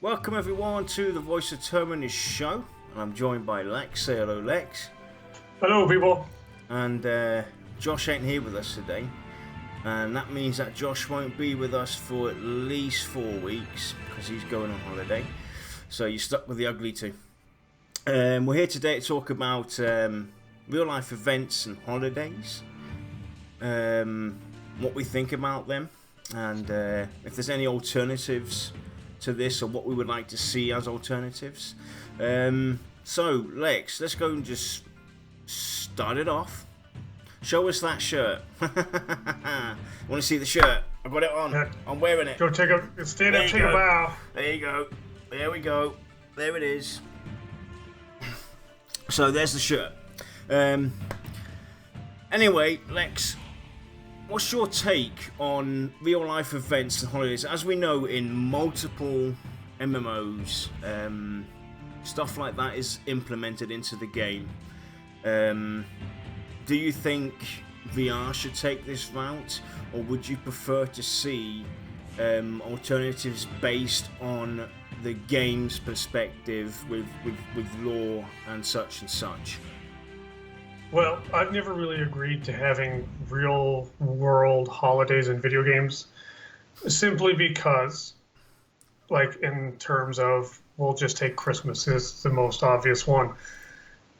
Welcome everyone to the Voice of Terminus show. I'm joined by Lex. Say hello, Lex. Hello, people. And Josh ain't here with us today. And that means that Josh won't be with us for at least 4 weeks because he's going on holiday. So you're stuck with the ugly two. We're here today to talk about real life events and holidays. What we think about them. And if there's any alternatives to this or what we would like to see as alternatives. So Lex, let's go and just start it off. Show us that shirt. Want to see the shirt? I got it on. Yeah. I'm wearing it. Go stand up, take a bow. There you go. There we go. There it is. So there's the shirt. Anyway, Lex, what's your take on real life events and holidays? As we know, in multiple MMOs, stuff like that is implemented into the game. Do you think VR should take this route, or would you prefer to see alternatives based on the game's perspective with lore and such and such? Well, I've never really agreed to having real world holidays in video games, simply because, like, in terms of, we'll just take Christmas as the most obvious one.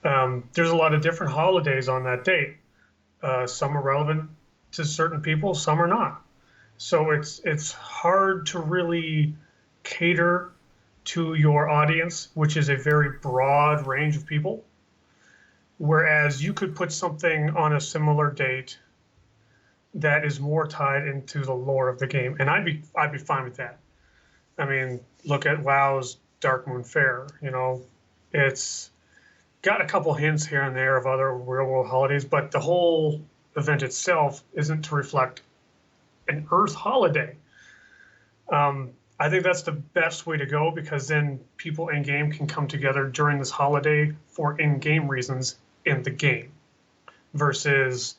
There's a lot of different holidays on that date. Some are relevant to certain people, some are not. So it's hard to really cater to your audience, which is a very broad range of people. Whereas you could put something on a similar date that is more tied into the lore of the game, and I'd be fine with that. I mean, look at WoW's Dark Moon Fair. You know, it's got a couple hints here and there of other real-world holidays, but the whole event itself isn't to reflect an Earth holiday. I think that's the best way to go, because then people in-game can come together during this holiday for in-game reasons in the game, versus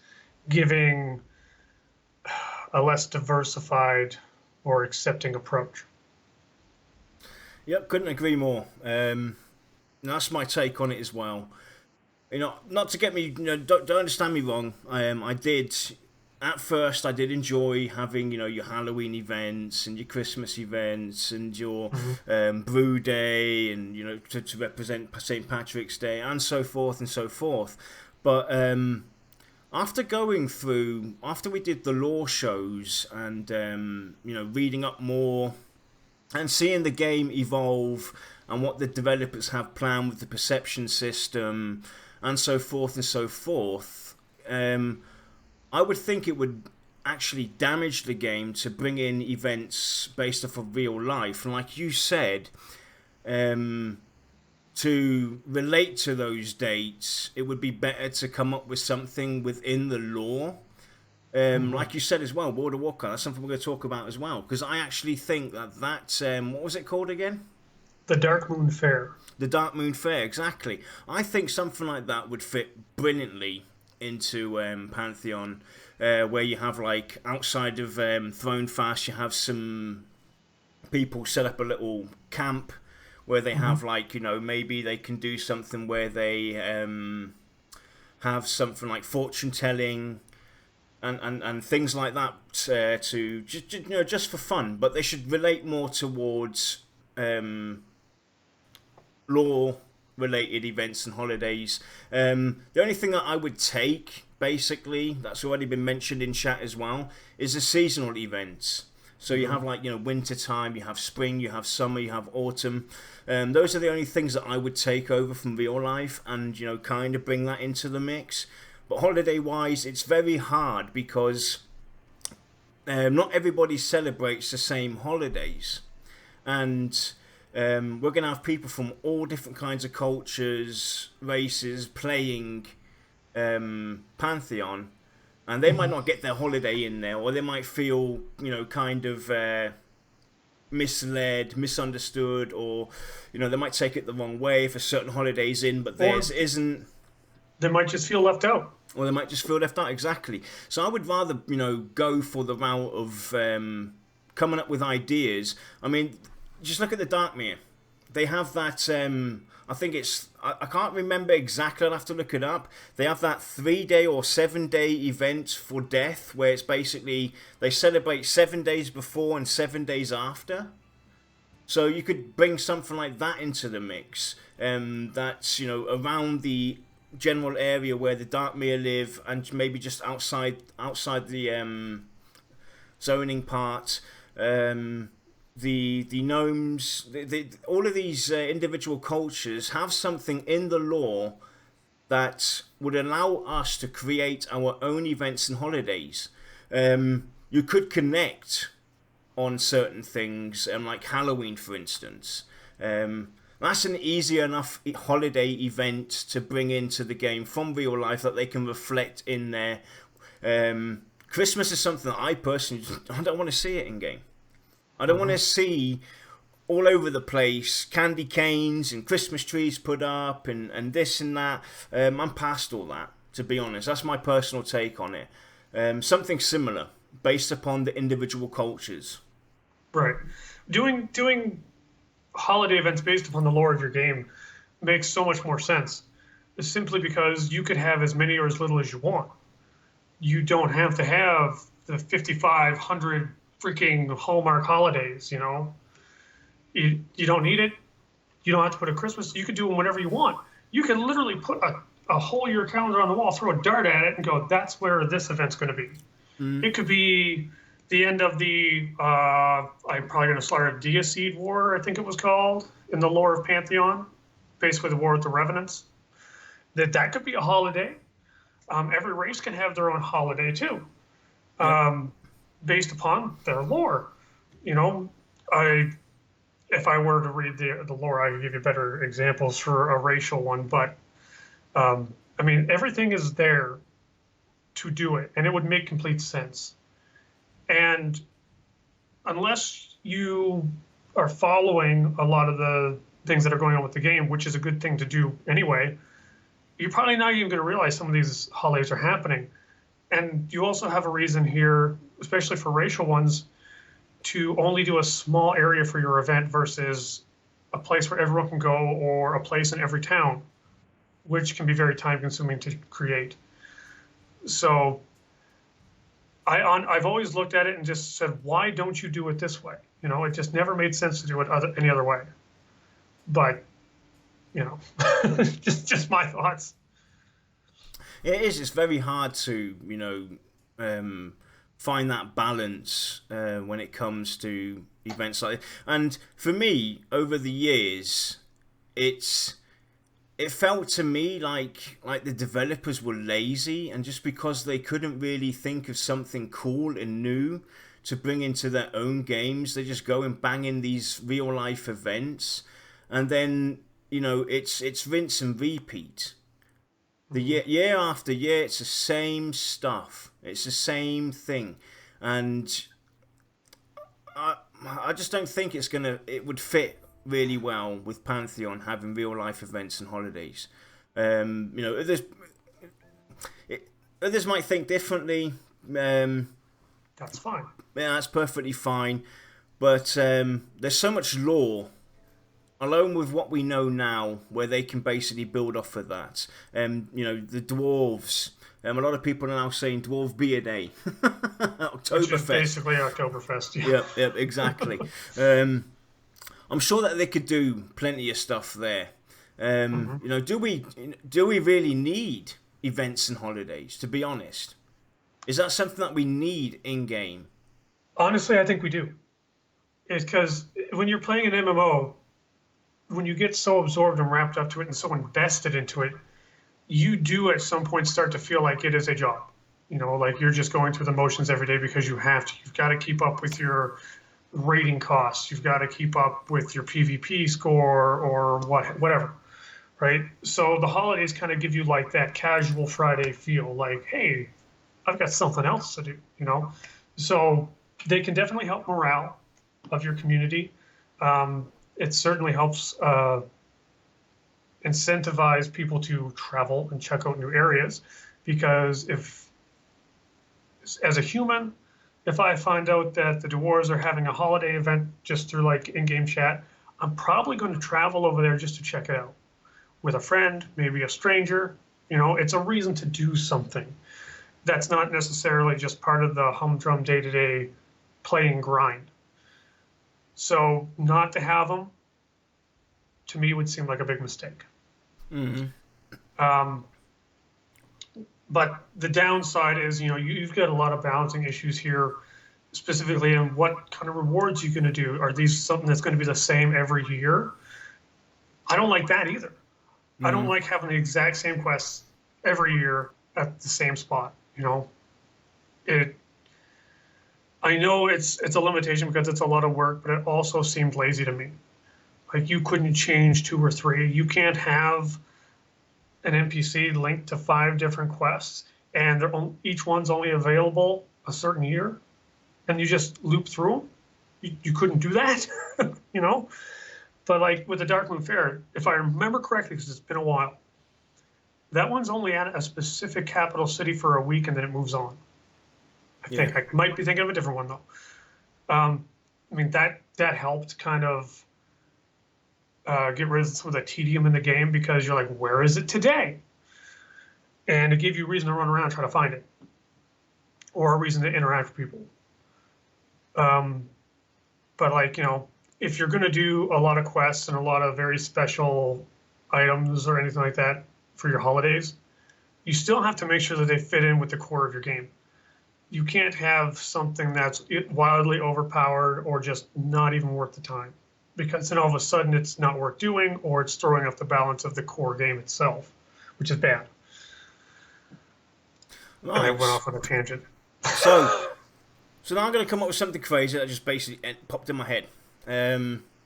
giving a less diversified or accepting approach. Yep, couldn't agree more. That's my take on it as well. You know, not to get me, don't understand me wrong. At first I did enjoy having, your Halloween events and your Christmas events and your Brew Day and, to represent St. Patrick's Day and so forth and so forth. But after we did the lore shows and, reading up more and seeing the game evolve and what the developers have planned with the perception system and so forth, I would think it would actually damage the game to bring in events based off of real life. And like you said, to relate to those dates, it would be better to come up with something within the lore. Like you said as well, World of Warcraft, that's something we're going to talk about as well. Because I actually think that what was it called again? The Dark Moon Fair. The Dark Moon Fair, exactly. I think something like that would fit brilliantly into Pantheon, where you have, like, outside of Throne Fast, you have some people set up a little camp where they have, like, maybe they can do something where they have something like fortune telling and things like that to just for fun, but they should relate more towards lore related events and holidays. The only thing that I would take, basically, that's already been mentioned in chat as well, is the seasonal events. So you have, like, winter time, you have spring, you have summer, you have autumn. Those are the only things that I would take over from real life and, kind of bring that into the mix. But holiday wise, it's very hard because not everybody celebrates the same holidays. And we're going to have people from all different kinds of cultures, races, playing Pantheon, and they might not get their holiday in there, or they might feel, kind of misled, misunderstood, or, they might take it the wrong way if a certain holiday's in, but theirs isn't. They might just feel left out. Or they might just feel left out, exactly. So I would rather, go for the route of coming up with ideas. I mean, just look at the Darkmere. They have that. I think it's. I can't remember exactly. I'll have to look it up. They have that 3-day or 7-day event for death, where it's basically they celebrate 7 days before and 7 days after. So you could bring something like that into the mix. That's around the general area where the Darkmere live, and maybe just outside the zoning part. The gnomes, all of these individual cultures have something in the lore that would allow us to create our own events and holidays. You could connect on certain things, like Halloween, for instance. That's an easy enough holiday event to bring into the game from real life that they can reflect in there. Christmas is something that I personally I don't want to see it in game. I don't want to see all over the place candy canes and Christmas trees put up and this and that. I'm past all that, to be honest. That's my personal take on it. Something similar, based upon the individual cultures. Right. Doing holiday events based upon the lore of your game makes so much more sense. It's simply because you could have as many or as little as you want. You don't have to have the 5,500 freaking Hallmark holidays, You don't need it. You don't have to put a Christmas. You could do them whenever you want. You can literally put a whole year calendar on the wall, throw a dart at it, and go, that's where this event's going to be. It could be the end of the, I'm probably going to start a Deicide War, I think it was called, in the lore of Pantheon. Basically the war with the Revenants. That could be a holiday. Every race can have their own holiday, too. Based upon their lore. If I were to read the lore, I could give you better examples for a racial one, but everything is there to do it, and it would make complete sense. And unless you are following a lot of the things that are going on with the game, which is a good thing to do anyway, you're probably not even going to realize some of these holidays are happening. And you also have a reason here, especially for racial ones, to only do a small area for your event versus a place where everyone can go, or a place in every town, which can be very time consuming to create. So I've always looked at it and just said, why don't you do it this way? It just never made sense to do it any other way. But, just my thoughts. It is. It's very hard to, find that balance when it comes to events like this. And for me, over the years, it felt to me like the developers were lazy, and just because they couldn't really think of something cool and new to bring into their own games, they just go and bang in these real life events, and then it's rinse and repeat. The year after year, it's the same stuff. It's the same thing, and I just don't think it would fit really well with Pantheon having real life events and holidays. Others might think differently. That's fine. Yeah, that's perfectly fine. But there's so much lore, alone with what we know now, where they can basically build off of that. The dwarves. A lot of people are now saying Dwarf Beer Day. Oktoberfest. Which is basically Oktoberfest. Yep, exactly. I'm sure that they could do plenty of stuff there. Do we really need events and holidays, to be honest? Is that something that we need in-game? Honestly, I think we do. It's because when you're playing an MMO, when you get so absorbed and wrapped up to it and so invested into it, you do at some point start to feel like it is a job. Like you're just going through the motions every day because you have to. You've got to keep up with your rating costs. You've got to keep up with your PvP score or whatever, right? So the holidays kind of give you like that casual Friday feel, like, hey, I've got something else to do, So they can definitely help morale of your community. It certainly helps incentivize people to travel and check out new areas, because if, as a human, If I find out that the dwarves are having a holiday event just through like in-game chat, I'm probably going to travel over there just to check it out with a friend, maybe a stranger. It's a reason to do something that's not necessarily just part of the humdrum day-to-day play and grind. So not to have them, to me, would seem like a big mistake. Mm-hmm. Um, but the downside is, you've got a lot of balancing issues here, specifically in what kind of rewards you're going to do. Are these something that's going to be the same every year? I don't like that either. I don't like having the exact same quests every year at the same spot. I know it's a limitation because it's a lot of work, but it also seemed lazy to me. Like you couldn't change 2 or 3. You can't have an NPC linked to 5 different quests, and each one's only available a certain year, and you just loop through them. You couldn't do that, But like with the Dark Moon Fair, if I remember correctly, because it's been a while, that one's only at a specific capital city for a week, and then it moves on. I think I might be thinking of a different one though. I mean that helped kind of get rid of some of the tedium in the game because you're like, where is it today? And it gave you a reason to run around and try to find it, or a reason to interact with people. But like, if you're going to do a lot of quests and a lot of very special items or anything like that for your holidays, you still have to make sure that they fit in with the core of your game. You can't have something that's wildly overpowered or just not even worth the time, because then all of a sudden it's not worth doing, or it's throwing off the balance of the core game itself, which is bad. Nice. And I went off on a tangent. So now I'm going to come up with something crazy that just basically popped in my head.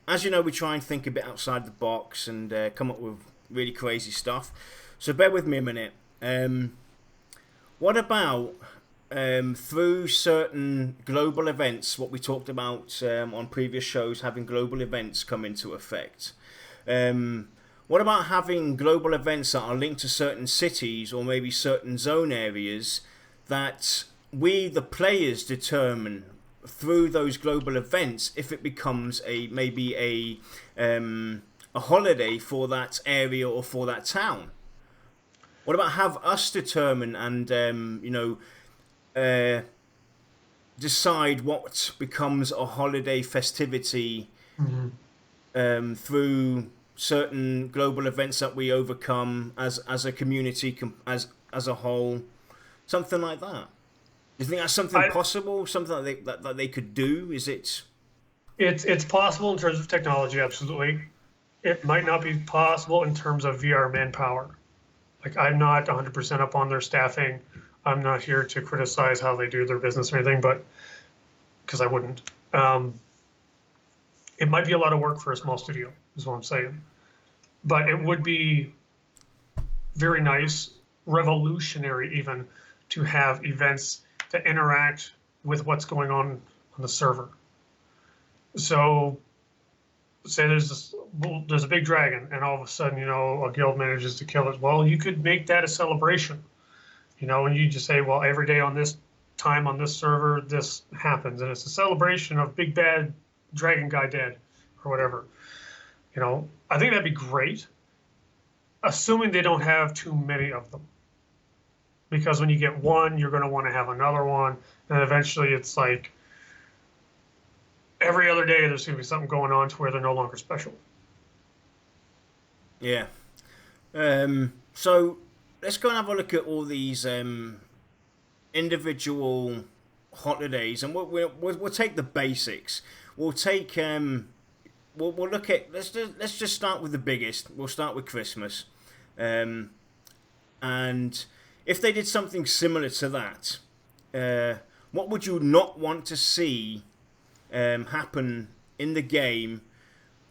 As you know, we try and think a bit outside the box and come up with really crazy stuff. So bear with me a minute. What about through certain global events, what we talked about on previous shows, having global events come into effect? What about having global events that are linked to certain cities or maybe certain zone areas that we, the players, determine through those global events if it becomes maybe a holiday for that area or for that town? What about have us determine and decide what becomes a holiday festivity through certain global events that we overcome as a community, as a whole, something like that? Do you think that's something possible? Something that they could do? Is it? It's possible in terms of technology, absolutely. It might not be possible in terms of VR manpower. Like I'm not 100% up on their staffing. I'm not here to criticize how they do their business or anything, but because I wouldn't. It might be a lot of work for a small studio, is what I'm saying. But it would be very nice, revolutionary even, to have events that interact with what's going on the server. So say there's a big dragon, and all of a sudden, a guild manages to kill it. Well, you could make that a celebration, and you just say, well, every day on this time on this server, this happens, and it's a celebration of big bad dragon guy dead, or whatever. I think that'd be great, assuming they don't have too many of them. Because when you get one, you're going to want to have another one, and eventually it's like every other day there's going to be something going on to where they're no longer special. Yeah. So let's go and have a look at all these individual holidays, and we'll take the basics. We'll take we'll look at let's just start with the biggest. We'll start with Christmas, and if they did something similar to that, what would you not want to see happen in the game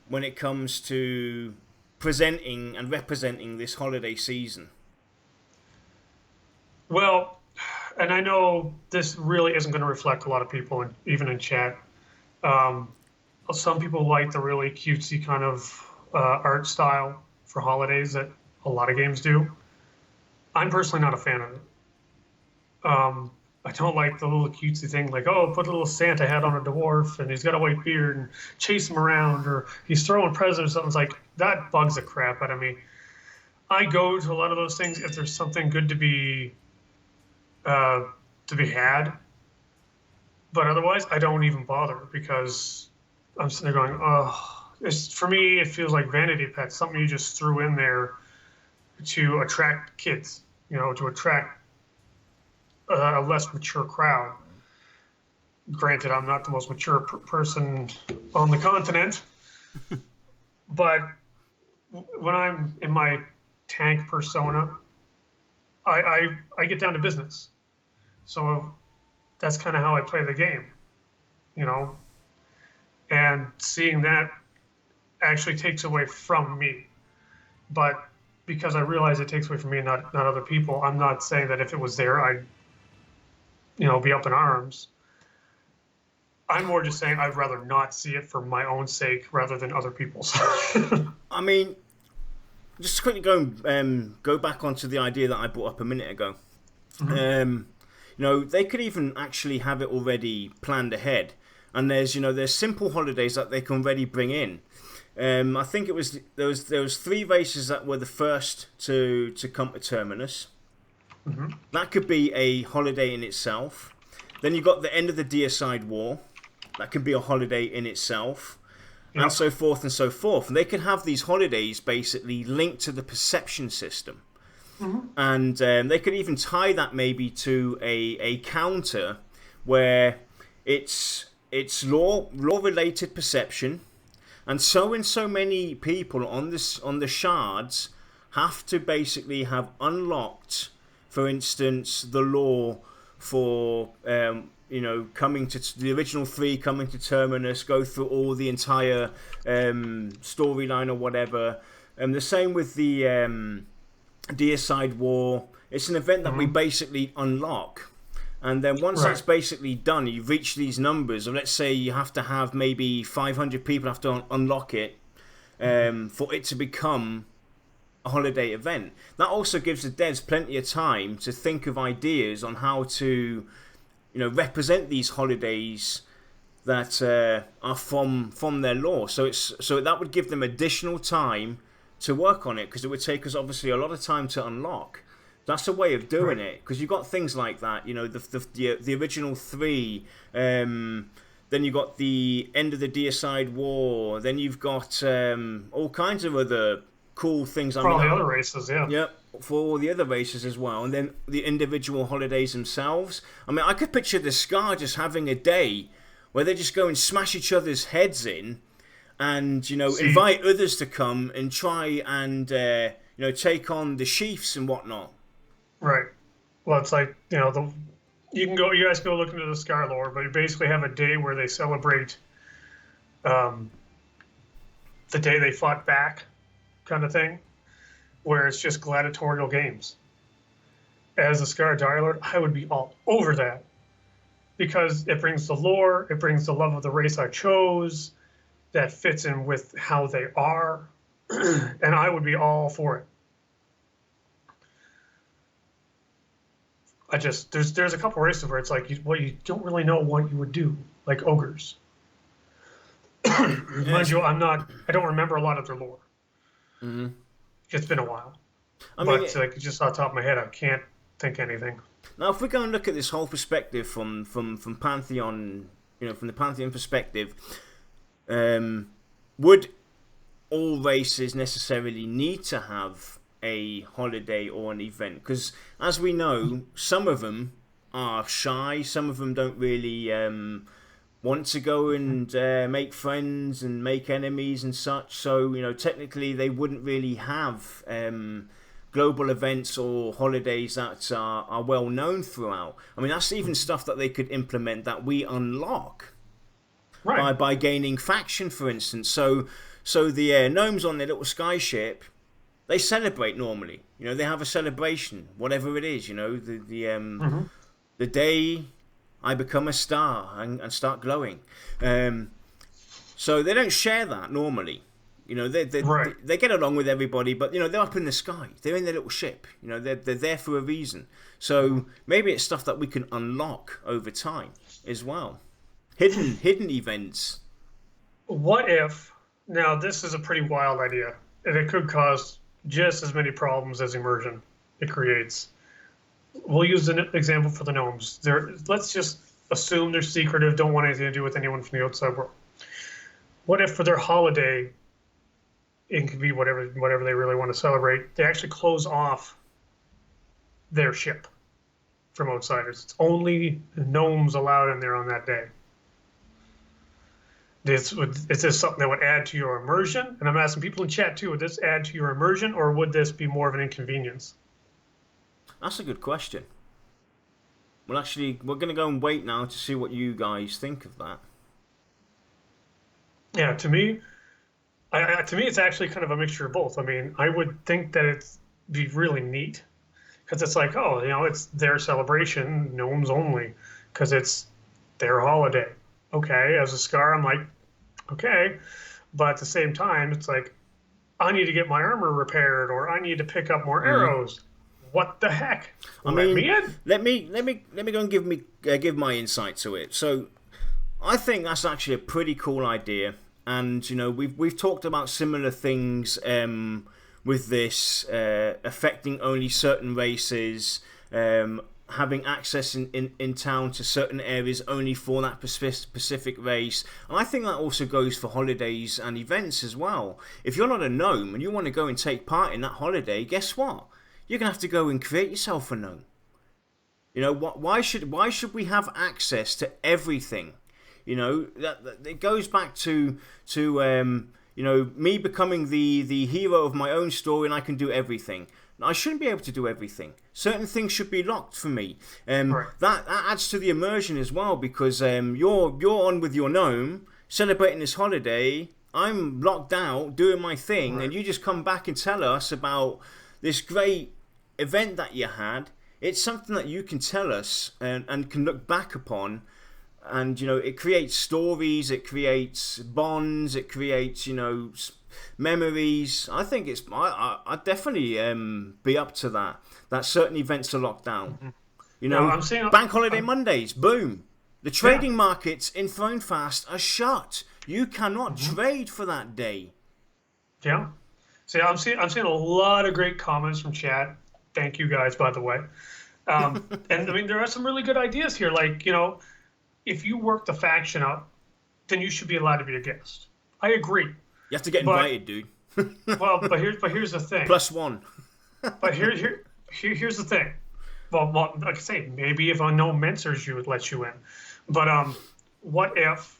when it comes to presenting and representing this holiday season? Well, and I know this really isn't going to reflect a lot of people, even in chat. Some people like the really cutesy kind of art style for holidays that a lot of games do. I'm personally not a fan of it. I don't like the little cutesy thing like, oh, put a little Santa hat on a dwarf and he's got a white beard and chase him around, or he's throwing presents or something. It's like, that bugs the crap out of me. I go to a lot of those things if there's something good to be had, but otherwise I don't even bother, because I'm sitting there going, oh, for me it feels like vanity pets, something you just threw in there to attract kids, to attract a less mature crowd. Granted, I'm not the most mature person on the continent, but when I'm in my tank persona, I get down to business. So that's kind of how I play the game, and seeing that actually takes away from me. But because I realize it takes away from me and not other people, I'm not saying that if it was there, I'd, be up in arms. I'm more just saying I'd rather not see it for my own sake rather than other people's. I mean, just quickly go back onto the idea that I brought up a minute ago. Mm-hmm. They could even actually have it already planned ahead, and there's simple holidays that they can already bring in. I think there was 3 races that were the first to come to Terminus. Mm-hmm. That could be a holiday in itself. Then you got the end of the Deicide War. That could be a holiday in itself. Yep. And so forth and so forth. And they can have these holidays basically linked to the perception system. Mm-hmm. And they could even tie that maybe to a counter where it's law related perception, and so many people on the shards have to basically have unlocked, for instance, the law for coming to the original 3, coming to Terminus, go through all the entire storyline or whatever. And the same with the Deicide War. It's an event that mm-hmm. we basically unlock. And then once that's basically done, you reach these numbers, or let's say you have to have maybe 500 people have to unlock it for it to become a holiday event. That also gives the devs plenty of time to think of ideas on how to represent these holidays that are from their lore. So that would give them additional time to work on it, because it would take us obviously a lot of time to unlock. That's a way of doing it, because you've got things like that, the original 3, then you've got the end of the Deicide War, then you've got all kinds of other cool things. For all the other races, yeah. Yep, for all the other races as well, and then the individual holidays themselves. I mean, I could picture the Scar just having a day where they just go and smash each other's heads in, and invite others to come and try and take on the chiefs and whatnot. Right. Well, it's like you guys go look into the Scar lore, but you basically have a day where they celebrate the day they fought back, kind of thing, where it's just gladiatorial games. As a Scar Direlord, I would be all over that, because it brings the lore, it brings the love of the race I chose, that fits in with how they are, and I would be all for it. There's a couple races where it's like, you don't really know what you would do, like ogres. Mind you, I don't remember a lot of their lore. Mm-hmm. It's been a while. But just off the top of my head, I can't think anything. Now, if we go and look at this whole perspective from Pantheon, from the Pantheon perspective, would all races necessarily need to have a holiday or an event? Because as we know, some of them are shy, some of them don't really want to go and make friends and make enemies and such, so technically they wouldn't really have global events or holidays that are well known throughout. I mean, that's even stuff that they could implement that we unlock by gaining faction, for instance. So the gnomes on their little skyship, they celebrate normally. They have a celebration, whatever it is. The day I become a star and start glowing. So they don't share that normally. You know, they get along with everybody, but, you know, they're up in the sky. They're in their little ship. You know, they're there for a reason. So maybe it's stuff that we can unlock over time as well. Hidden events. What if, now this is a pretty wild idea, and it could cause just as many problems as immersion it creates. We'll use an example for the gnomes. Let's just assume they're secretive, don't want anything to do with anyone from the outside world. What if for their holiday, it could be whatever they really want to celebrate, they actually close off their ship from outsiders. It's only gnomes allowed in there on that day. Is this something that would add to your immersion? And I'm asking people in chat too, would this add to your immersion, or would this be more of an inconvenience? That's a good question. Well, actually, we're going to go and wait now to see what you guys think of that. Yeah, to me, it's actually kind of a mixture of both. I mean, I would think that it'd be really neat, because it's like, oh, you know, it's their celebration, gnomes only, because it's their holiday. Okay, as a Scar, I'm like, okay. But at the same time, it's like, I need to get my armor repaired, or I need to pick up more arrows. What the heck? Let me go and give my insight to it. So, I think that's actually a pretty cool idea, and you know, we've talked about similar things with this affecting only certain races, having access in town to certain areas only for that specific race. And I think that also goes for holidays and events as well. If you're not a gnome and you want to go and take part in that holiday, guess what? You're going to have to go and create yourself a gnome. You know, why should we have access to everything? You know, that it goes back to you know, me becoming the hero of my own story, and I can do everything. I shouldn't be able to do everything. Certain things should be locked for me. Right. That adds to the immersion as well, because you're on with your gnome, celebrating this holiday. I'm locked out, doing my thing, right. And you just come back and tell us about this great event that you had. It's something that you can tell us and can look back upon. And, you know, it creates stories, it creates bonds, it creates, you know, memories. I think I'd definitely be up to that. That certain events are locked down. Mm-hmm. You know, I'm saying, Bank Holiday Mondays, boom. The trading markets in Thronefast are shut. You cannot trade for that day. Yeah. See, I'm seeing a lot of great comments from chat. Thank you guys, by the way. And I mean, there are some really good ideas here. Like, you know, if you work the faction up, then you should be allowed to be a guest. I agree. You have to get invited, dude. Well, but here's the thing. +1. But here's the thing. Well, like I say, maybe if unknown mentors you would let you in. But what if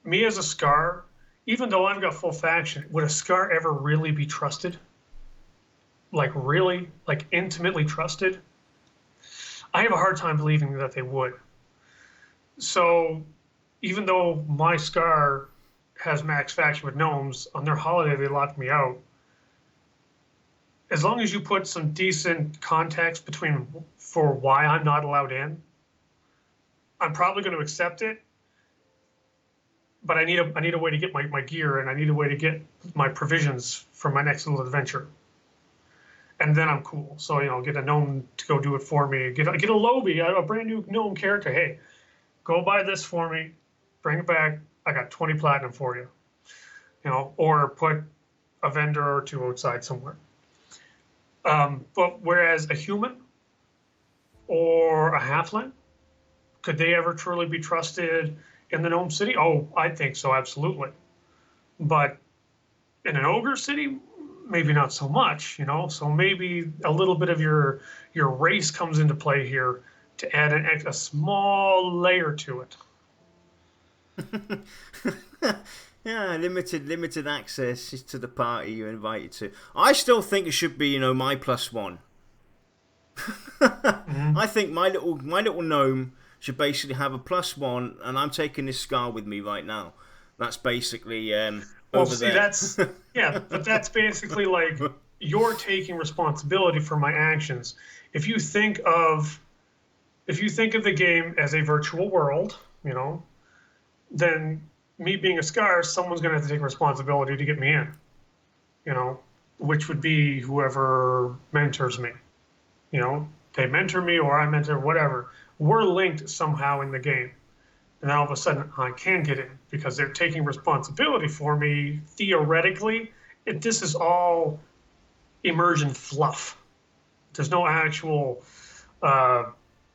me as a Scar, even though I've got full faction, would a Scar ever really be trusted? Like really, like intimately trusted? I have a hard time believing that they would. So even though my Scar has max faction with gnomes, on their holiday they locked me out. As long as you put some decent context for why I'm not allowed in, I'm probably going to accept it. But I need a way to get my gear, and I need a way to get my provisions for my next little adventure. And then I'm cool. So, you know, get a gnome to go do it for me. Get a Lobby, a brand new gnome character. Hey, go buy this for me. Bring it back. I got 20 platinum for you. You know, or put a vendor or two outside somewhere. But whereas a human or a halfling, could they ever truly be trusted in the gnome city? Oh, I think so, absolutely. But in an ogre city, maybe not so much, you know. So maybe a little bit of your race comes into play here to add a small layer to it. Yeah, limited access to the party you're invited to. I still think it should be, you know, my +1. I think my little gnome should basically have a +1, and I'm taking this Scar with me right now. That's basically over there. That's but that's basically like you're taking responsibility for my actions. If you think of the game as a virtual world, you know, then me being a Scar, someone's going to have to take responsibility to get me in, you know, which would be whoever mentors me. You know, they mentor me or I mentor, whatever. We're linked somehow in the game. And then all of a sudden I can get in because they're taking responsibility for me. Theoretically, this is all immersion fluff. There's no actual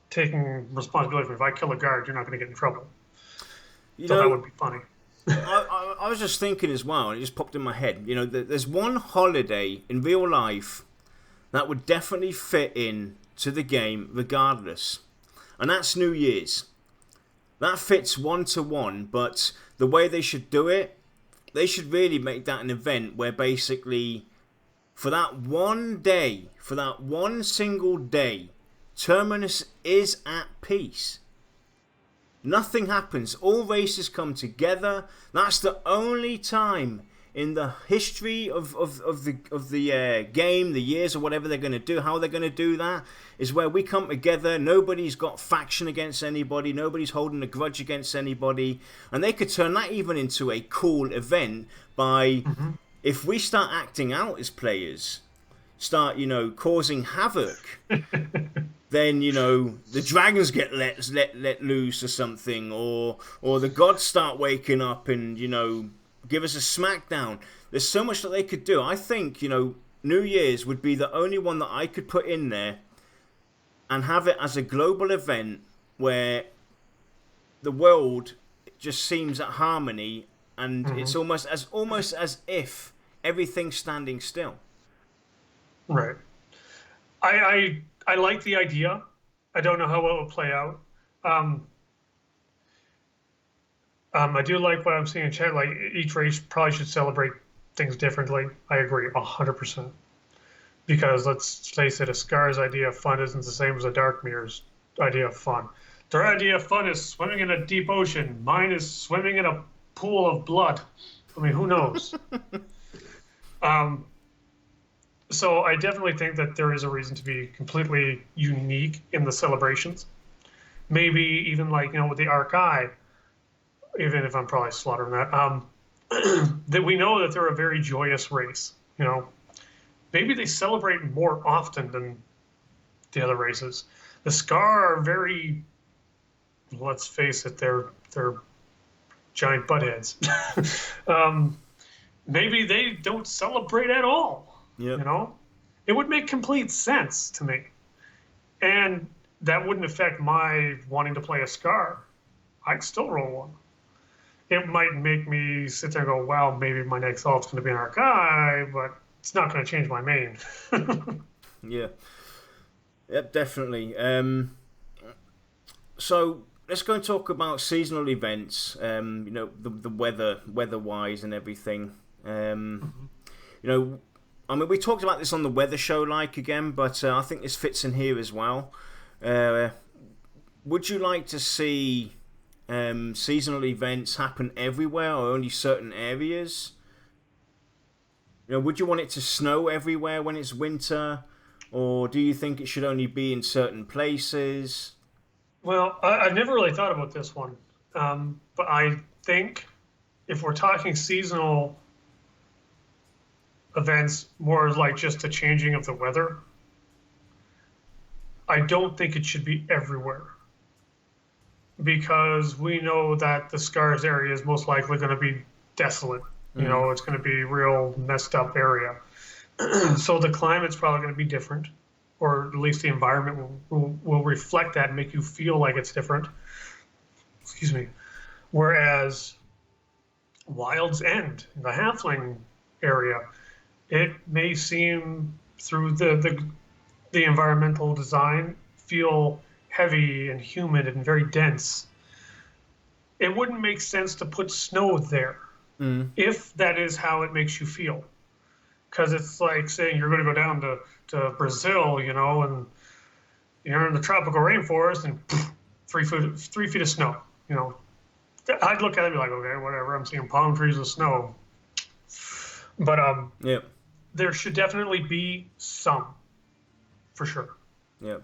taking responsibility for me. If I kill a guard, you're not going to get in trouble. So that would be funny. I was just thinking as well, and it just popped in my head. You know, there's one holiday in real life that would definitely fit in to the game regardless, and that's New Year's. That fits 1-to-1, but the way they should do it, they should really make that an event where basically, for that one day, for that one single day, Terminus is at peace. Nothing happens. All races come together. That's the only time in the history of the game, the years or whatever they're going to do, how they're going to do that, is where we come together. Nobody's got faction against anybody. Nobody's holding a grudge against anybody. And they could turn that even into a cool event by, if we start acting out as players, start, you know, causing havoc, then, you know, the dragons get let loose or something, or the gods start waking up and, you know, give us a smackdown. There's so much that they could do. I think, you know, New Year's would be the only one that I could put in there and have it as a global event where the world just seems at harmony, and it's almost as if everything's standing still. Right. I like the idea. I don't know how it will play out. I do like what I'm seeing in chat. Like, each race probably should celebrate things differently. I agree 100%. Because let's face it, a Scar's idea of fun isn't the same as a Darkmir's idea of fun. Their idea of fun is swimming in a deep ocean. Mine is swimming in a pool of blood. I mean, who knows? So I definitely think that there is a reason to be completely unique in the celebrations. Maybe even like, you know, with the Archive, even if I'm probably slaughtering that, that we know that they're a very joyous race, you know. Maybe they celebrate more often than the other races. The Scar are very, let's face it, they're giant buttheads. Maybe they don't celebrate at all. Yep. You know, it would make complete sense to me, and that wouldn't affect my wanting to play a Scar. I'd still roll one. It might make me sit there and go, "Well, maybe my next alt's going to be an Archive," but it's not going to change my main. Yeah. Yep, definitely. So let's go and talk about seasonal events. You know, the weather-wise and everything. You know. I mean, we talked about this on the weather show, again, but I think this fits in here as well. Would you like to see seasonal events happen everywhere or only certain areas? You know, would you want it to snow everywhere when it's winter, or do you think it should only be in certain places? Well, I've never really thought about this one, but I think if we're talking seasonal events, more like just the changing of the weather, I don't think it should be everywhere, because we know that the Scars area is most likely going to be desolate. You know, it's going to be a real messed up area. So the climate's probably going to be different, or at least the environment will reflect that and make you feel like it's different. Excuse me. Whereas Wild's End, the Halfling area, it may seem through the environmental design feel heavy and humid and very dense. It wouldn't make sense to put snow there if that is how it makes you feel. Because it's like saying you're going to go down to Brazil, you know, and you're in the tropical rainforest and 3 feet of snow, you know. I'd look at it and be like, okay, whatever, I'm seeing palm trees with snow. But Yep. There should definitely be some, for sure. Yep.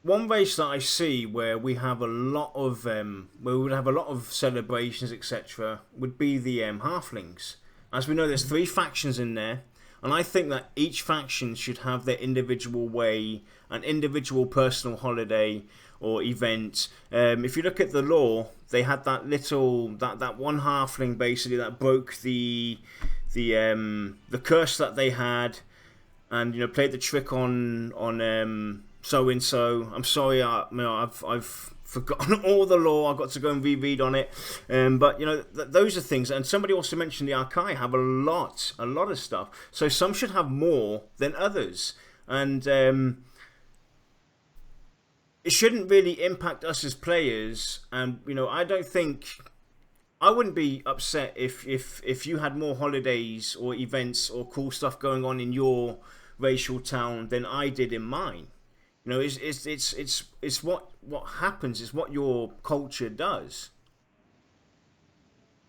one race that I see where we have a lot of where we would have a lot of celebrations, etc., would be the halflings. As we know, there's three factions in there, and I think that each faction should have their individual way, an individual personal holiday or event. If you look at the lore, they had that that one halfling basically that broke the curse that they had, and played the trick on so and so. I'm sorry, I've forgotten all the lore. I've got to go and reread on it. But those are things. And somebody also mentioned the Archai have a lot of stuff. So some should have more than others, and it shouldn't really impact us as players. And I wouldn't be upset if you had more holidays or events or cool stuff going on in your racial town than I did in mine. It's what happens. It's what your culture does.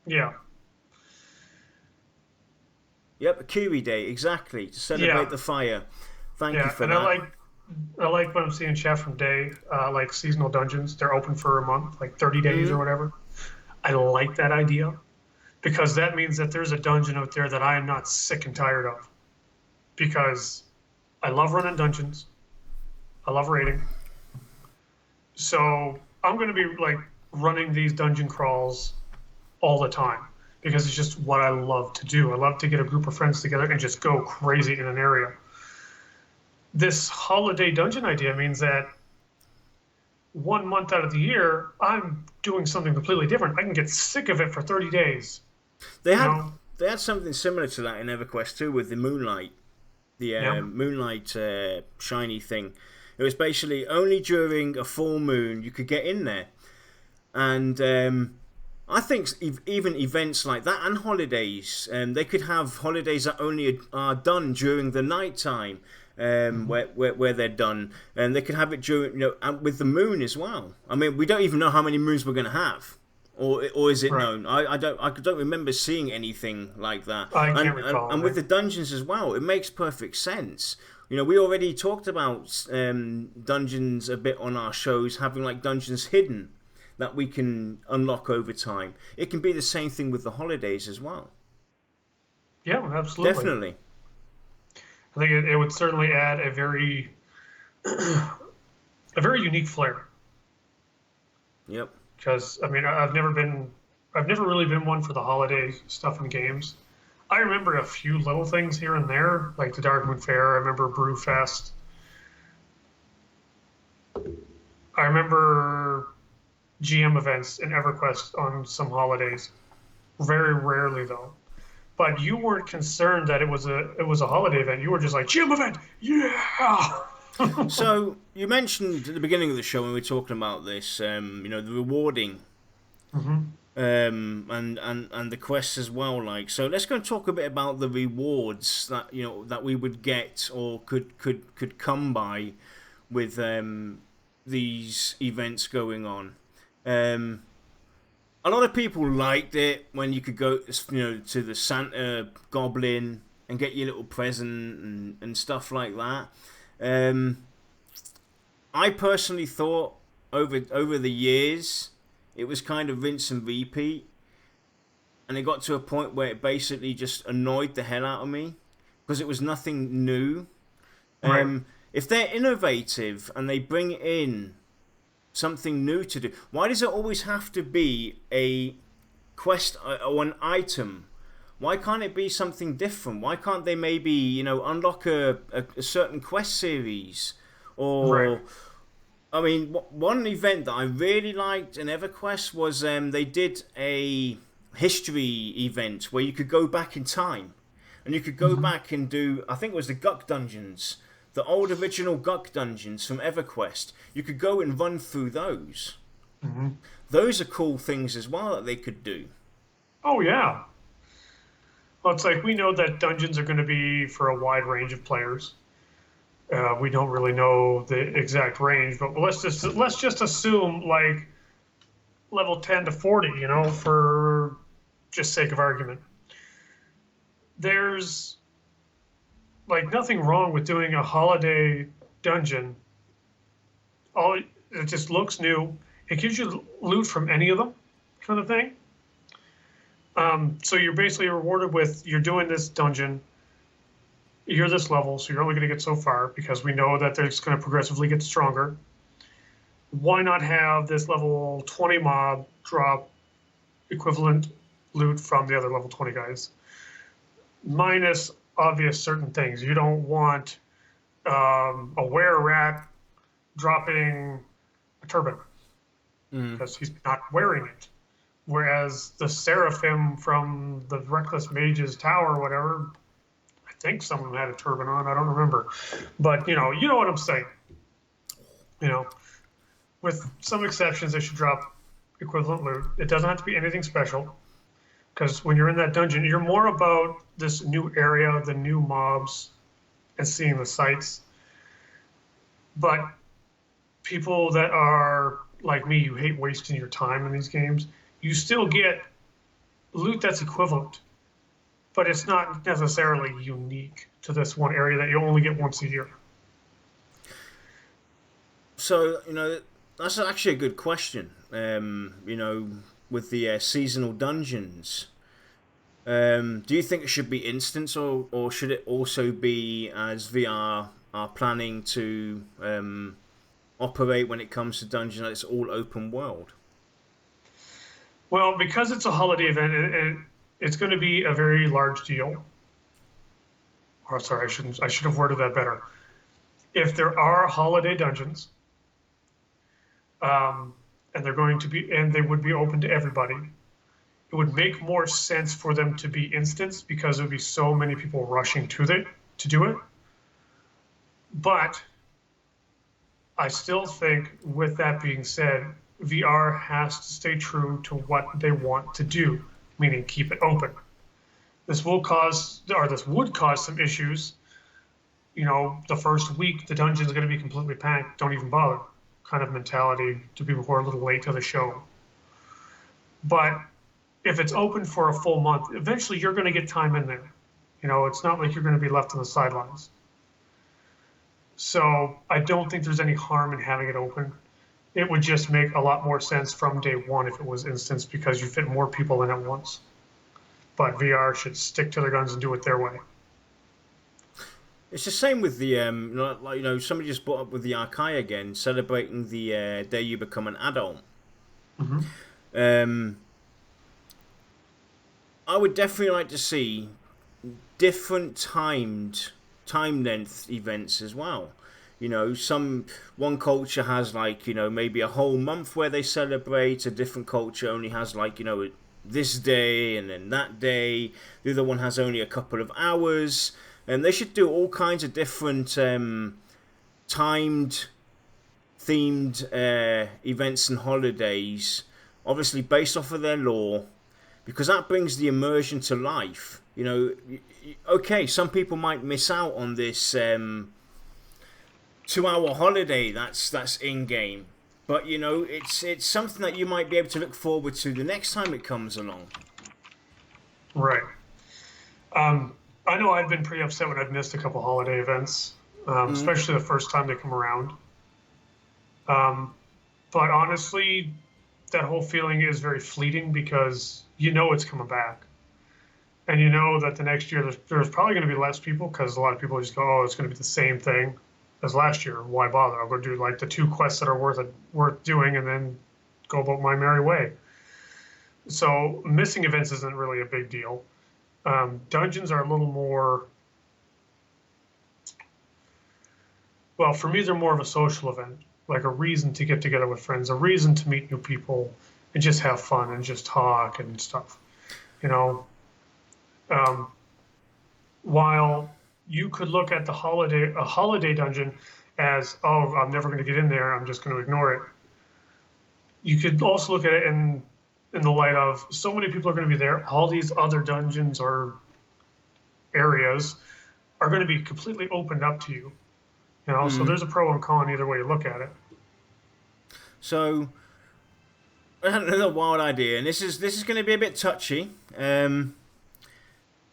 Yeah. Yep, Kiri Day, exactly, to celebrate the fire. Thank you for and that. I like what I'm seeing chat from Day, like seasonal dungeons. They're open for a month, like 30 days or whatever. I like that idea because that means that there's a dungeon out there that I am not sick and tired of. Because I love running dungeons. I love raiding. So I'm going to be like running these dungeon crawls all the time because it's just what I love to do. I love to get a group of friends together and just go crazy in an area. This holiday dungeon idea means that 1 month out of the year, I'm doing something completely different. I can get sick of it for 30 days. They had something similar to that in EverQuest too with the Moonlight. The Moonlight shiny thing. It was basically only during a full moon you could get in there. And I think even events like that and holidays, they could have holidays that only are done during the night time, where they're done. And they could have it during, and with the moon as well. I mean, we don't even know how many moons we're going to have. Or is it known? I don't remember seeing anything like that. I can't recall. And with the dungeons as well, it makes perfect sense. We already talked about dungeons a bit on our shows, having like dungeons hidden that we can unlock over time. It can be the same thing with the holidays as well. Yeah, absolutely. Definitely. I think it would certainly add a very unique flair. Yep. Because I mean, I've never really been one for the holiday stuff in games. I remember a few little things here and there, like the Dark Moon Fair. I remember Brewfest. I remember GM events in EverQuest on some holidays. Very rarely though. But you weren't concerned that it was a holiday event. You were just like, GM event, yeah. So you mentioned at the beginning of the show when we were talking about this, the rewarding, and the quests as well. Like, so let's go and talk a bit about the rewards that that we would get or could come by with these events going on. A lot of people liked it when you could go, to the Santa Goblin and get your little present and stuff like that. I personally thought over the years it was kind of rinse and repeat, and it got to a point where it basically just annoyed the hell out of me because it was nothing new. Right. If they're innovative and they bring in something new to do, why does it always have to be a quest or an item? Why can't it be something different? Why can't they maybe, unlock a certain quest series? Or, Right. I mean, one event that I really liked in EverQuest was they did a history event where you could go back in time. And you could go back and do, I think it was the Guk dungeons. The old original Guk dungeons from EverQuest. You could go and run through those. Those are cool things as well that they could do. Oh yeah. Well, it's like we know that dungeons are going to be for a wide range of players. We don't really know the exact range, but let's just assume like level 10 to 40, for just sake of argument. There's like nothing wrong with doing a holiday dungeon all it just looks new. It gives you loot from any of them, kind of thing. So you're basically rewarded with you're doing this dungeon, you're this level, so you're only going to get so far because we know that it's going to progressively get stronger. Why not have this level 20 mob drop equivalent loot from the other level 20 guys? Minus obvious certain things. You don't want a were rat dropping a turban because he's not wearing it. Whereas the seraphim from the Reckless Mage's Tower or whatever, I think someone had a turban on. I don't remember, but you know what I'm saying. You know, with some exceptions, they should drop equivalent loot. It doesn't have to be anything special, because when you're in that dungeon, you're more about this new area, the new mobs, and seeing the sights. But people that are like me, you hate wasting your time in these games, you still get loot that's equivalent, but it's not necessarily unique to this one area that you only get once a year. So, that's actually a good question. With the seasonal dungeons, do you think it should be instance, or should it also be as VR are planning to operate when it comes to dungeons, that it's all open world? Well, because it's a holiday event, it's going to be a very large deal. Or sorry, I should have worded that better. If there are holiday dungeons, and they're going to be, and they would be open to everybody, it would make more sense for them to be instance because there would be so many people rushing to do it. But I still think, with that being said, VR has to stay true to what they want to do, meaning keep it open. This would cause some issues. The first week the dungeon is going to be completely packed. Don't even bother, kind of mentality to people who are a little late to the show. But if it's open for a full month, eventually you're going to get time in there. It's not like you're going to be left on the sidelines. So I don't think there's any harm in having it open. It would just make a lot more sense from day one if it was instance, because you fit more people in at once. But VR should stick to their guns and do it their way. It's the same with the somebody just brought up with the Arkai again, celebrating the day you become an adult. Mm-hmm. I would definitely like to see different time length events as well. One culture has maybe a whole month where they celebrate. A different culture only has this day and then that day. The other one has only a couple of hours. And they should do all kinds of different timed, themed events and holidays, obviously based off of their lore, because that brings the immersion to life. Okay, some people might miss out on this 2-hour holiday that's in game, but it's something that you might be able to look forward to the next time it comes along. Right. I know I've been pretty upset when I've missed a couple holiday events, especially the first time they come around. But honestly, that whole feeling is very fleeting because it's coming back. And that the next year there's probably going to be less people because a lot of people just go, oh, it's going to be the same thing as last year. Why bother? I'll go do the 2 quests that are worth doing and then go about my merry way. So missing events isn't really a big deal. Dungeons are a little more, well, for me, they're more of a social event, like a reason to get together with friends, a reason to meet new people and just have fun and just talk and stuff. While you could look at a holiday dungeon as, oh, I'm never going to get in there, I'm just going to ignore it. You could also look at it in the light of, so many people are going to be there, all these other dungeons or areas are going to be completely opened up to you. So there's a pro and con either way you look at it. So I had another wild idea, and this is going to be a bit touchy.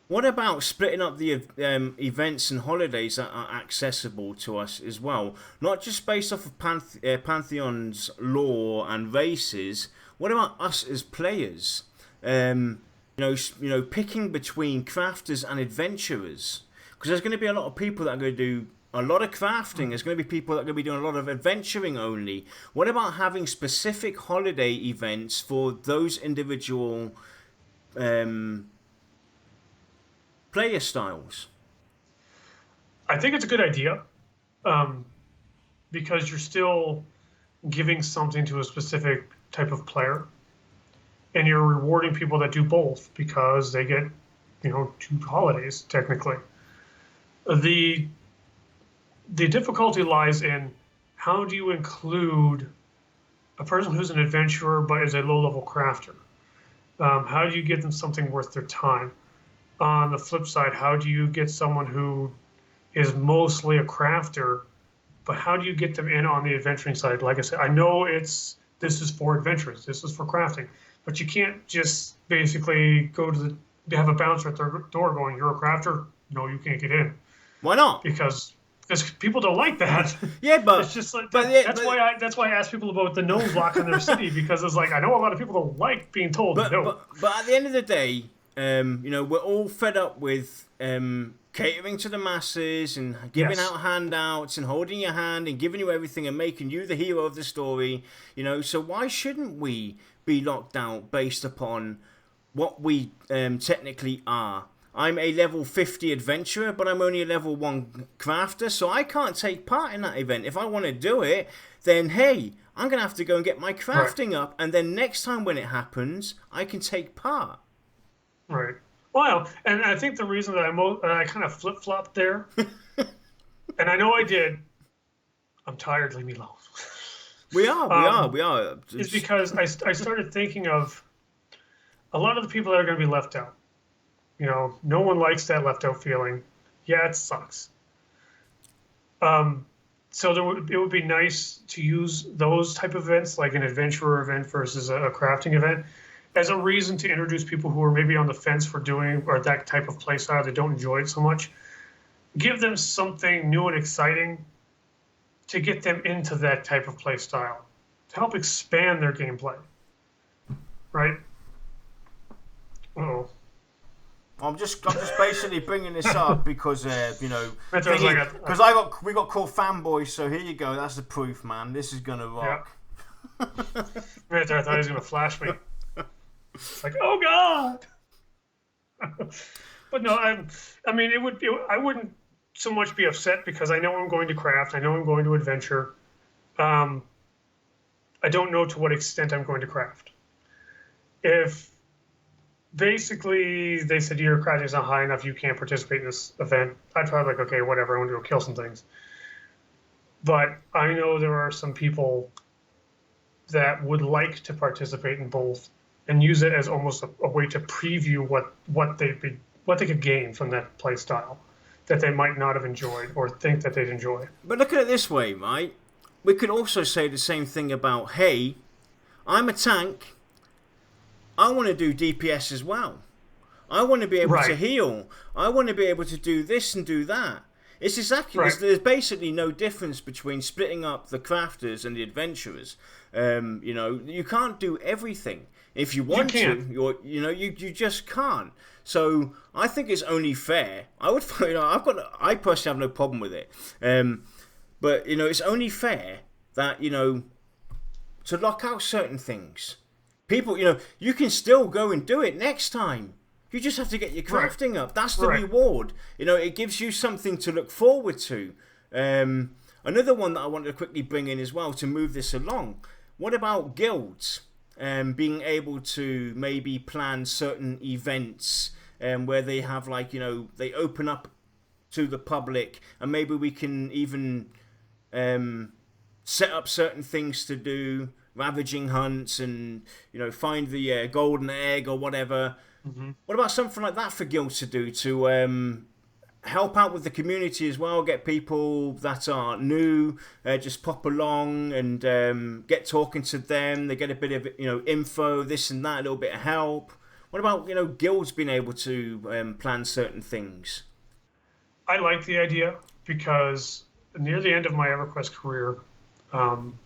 What about splitting up the events and holidays that are accessible to us as well? Not just based off of Pantheon's lore and races. What about us as players? Picking between crafters and adventurers, because there's going to be a lot of people that are going to do a lot of crafting. There's going to be people that are going to be doing a lot of adventuring only. What about having specific holiday events for those individual player styles? I think it's a good idea, because you're still giving something to a specific type of player, and you're rewarding people that do both because they get, 2 holidays technically. The difficulty lies in how do you include a person who's an adventurer but is a low-level crafter? How do you give them something worth their time? On the flip side, how do you get someone who is mostly a crafter, but how do you get them in on the adventuring side? Like I said, I know this is for adventurers, this is for crafting, but you can't just basically have a bouncer at their door going, "You're a crafter? No, you can't get in." Why not? Because people don't like that. Yeah, but it's just like that's why I ask people about the no block in their city, because it's like I know a lot of people don't like being told no. But at the end of the day, we're all fed up with catering to the masses and giving out handouts and holding your hand and giving you everything and making you the hero of the story. So why shouldn't we be locked out based upon what we technically are? I'm a level 50 adventurer, but I'm only a level 1 crafter, so I can't take part in that event. If I want to do it, then hey, I'm going to have to go and get my crafting up, and then next time when it happens, I can take part. Right. Well, and I think the reason that I kind of flip-flopped there, and I know I did, I'm tired, leave me alone. We are. Is because I started thinking of a lot of the people that are going to be left out. No one likes that left out feeling. Yeah, it sucks. So it would be nice to use those type of events, like an adventurer event versus a crafting event, as a reason to introduce people who are maybe on the fence for doing or that type of play style, they don't enjoy it so much. Give them something new and exciting to get them into that type of play style, to help expand their gameplay. Right? Uh-oh. I'm just basically bringing this up because we got called fanboys. So here you go. That's the proof, man. This is gonna rock. Yeah. Right there, I thought he was gonna flash me. Like, oh god. But no, I wouldn't so much be upset because I know I'm going to craft. I know I'm going to adventure. I don't know to what extent I'm going to craft. If basically they said your crafting is not high enough, you can't participate in this event, I'd probably be like, okay, whatever, I want to go kill some things. But I know there are some people that would like to participate in both and use it as almost a way to preview what they could gain from that play style that they might not have enjoyed or think that they'd enjoy. But look at it this way, right? We could also say the same thing about, hey, I'm a tank, I want to do DPS as well. I want to be able to heal. I want to be able to do this and do that. It's exactly there's basically no difference between splitting up the crafters and the adventurers. You can't do everything. If you want to, you just can't. So I think it's only fair. I personally have no problem with it. But it's only fair that to lock out certain things. People, you can still go and do it next time. You just have to get your crafting up. That's the reward. It gives you something to look forward to. Another one that I wanted to quickly bring in as well to move this along. What about guilds? Being able to maybe plan certain events where they have they open up to the public, and maybe we can even set up certain things to do, ravaging hunts and find the golden egg or whatever. Mm-hmm. What about something like that for guilds to do to help out with the community as well, get people that are new just pop along and get talking to them, they get a bit of info, this and that, a little bit of help. What about guilds being able to plan certain things? I like the idea because near the end of my EverQuest career, um,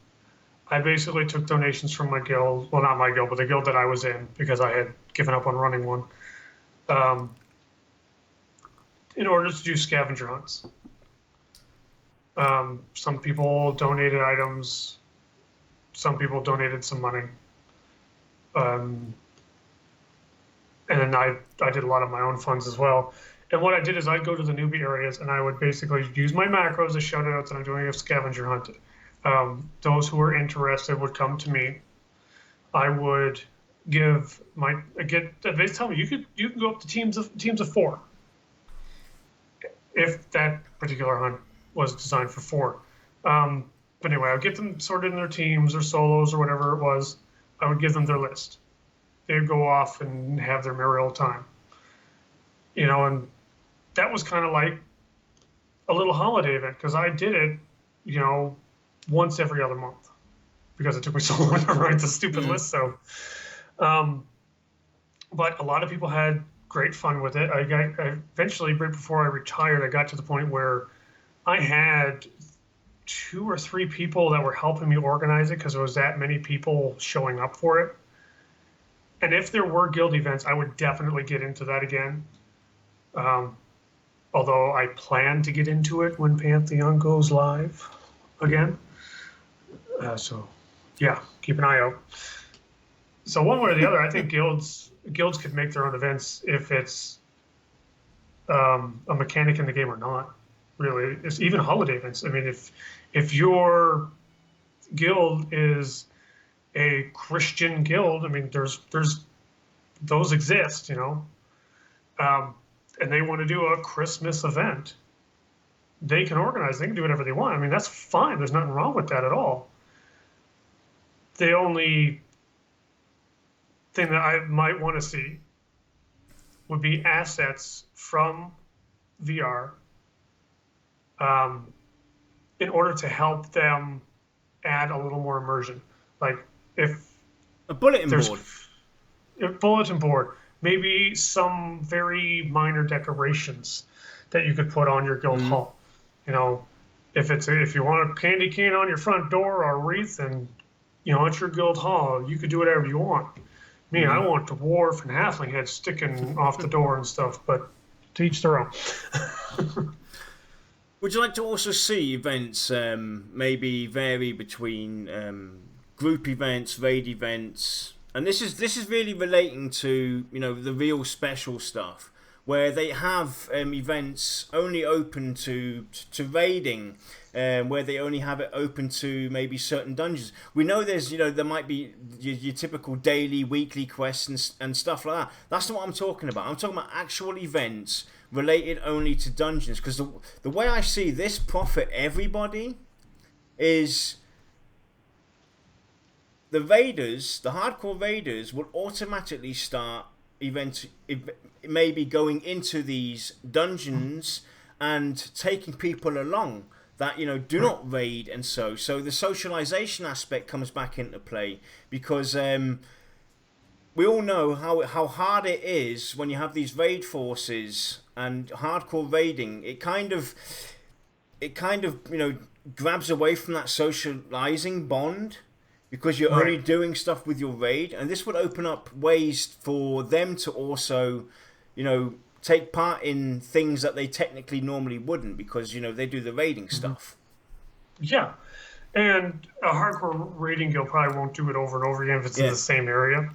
I basically took donations from my guild. Well, not my guild, but the guild that I was in because I had given up on running one. Um, in order to do scavenger hunts. Some people donated items. Some people donated some money. Um, and then I did a lot of my own funds as well. And what I did is I'd go to the newbie areas and I would basically use my macros as shout outs, and I'm doing a scavenger hunt. Those who were interested would come to me. I would they tell me you can go up to teams of 4 if that particular hunt was designed for 4. But anyway, I would get them sorted in their teams or solos or whatever it was. I would give them their list. They'd go off and have their merry old time. And that was kind of like a little holiday event because I did it, once every other month because it took me so long to write the stupid list. So, but a lot of people had great fun with it. I eventually, right before I retired, I got to the point where I had 2 or 3 people that were helping me organize it because there was that many people showing up for it. And if there were guild events, I would definitely get into that again. Although I plan to get into it when Pantheon goes live again. So, yeah, keep an eye out. So one way or the other, I think guilds could make their own events if it's a mechanic in the game or not. Really, it's even holiday events. I mean, if your guild is a Christian guild, I mean, there's those exist, and they want to do a Christmas event. They can organize. They can do whatever they want. I mean, that's fine. There's nothing wrong with that at all. The only thing that I might want to see would be assets from VR in order to help them add a little more immersion. Like if a bulletin board. A bulletin board, maybe some very minor decorations that you could put on your guild hall. If you want a candy cane on your front door or a wreath, and it's your guild hall, you could do whatever you want. Me, I want dwarf and halfling heads sticking off the door and stuff, but to each their own. Would you like to also see events maybe vary between group events, raid events? And this is really relating to the real special stuff, where they have events only open to raiding, where they only have it open to maybe certain dungeons. We know there's there might be your typical daily, weekly quests and stuff like that. That's not what I'm talking about. I'm talking about actual events related only to dungeons, because the way I see this profit everybody is the raiders, the hardcore raiders, will automatically start maybe going into these dungeons and taking people along that do not raid, and so the socialization aspect comes back into play, because we all know how hard it is when you have these raid forces and hardcore raiding. It kind of grabs away from that socializing bond, because you're only doing stuff with your raid, and this would open up ways for them to also, take part in things that they technically normally wouldn't, because they do the raiding stuff. Yeah, and a hardcore raiding guild probably won't do it over and over again if it's in the same area.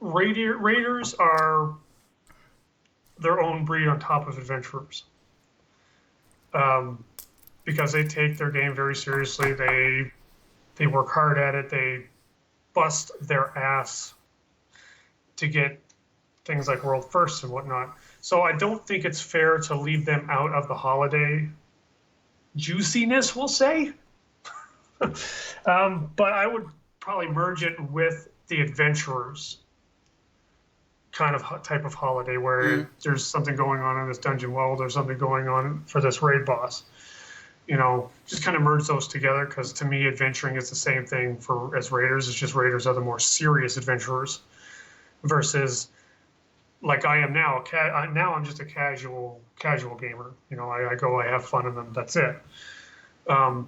Raiders are their own breed on top of adventurers, because they take their game very seriously. They work hard at it. They bust their ass to get things like world firsts and whatnot. So I don't think it's fair to leave them out of the holiday juiciness, we'll say. But I would probably merge it with the adventurers kind of type of holiday, where there's something going on in this dungeon world, there's something going on for this raid boss. Just kind of merge those together, because to me, adventuring is the same thing as raiders. It's just raiders are the more serious adventurers. versus like I am now. Now I'm just a casual gamer. You know, I go, I have fun, and then that's it. I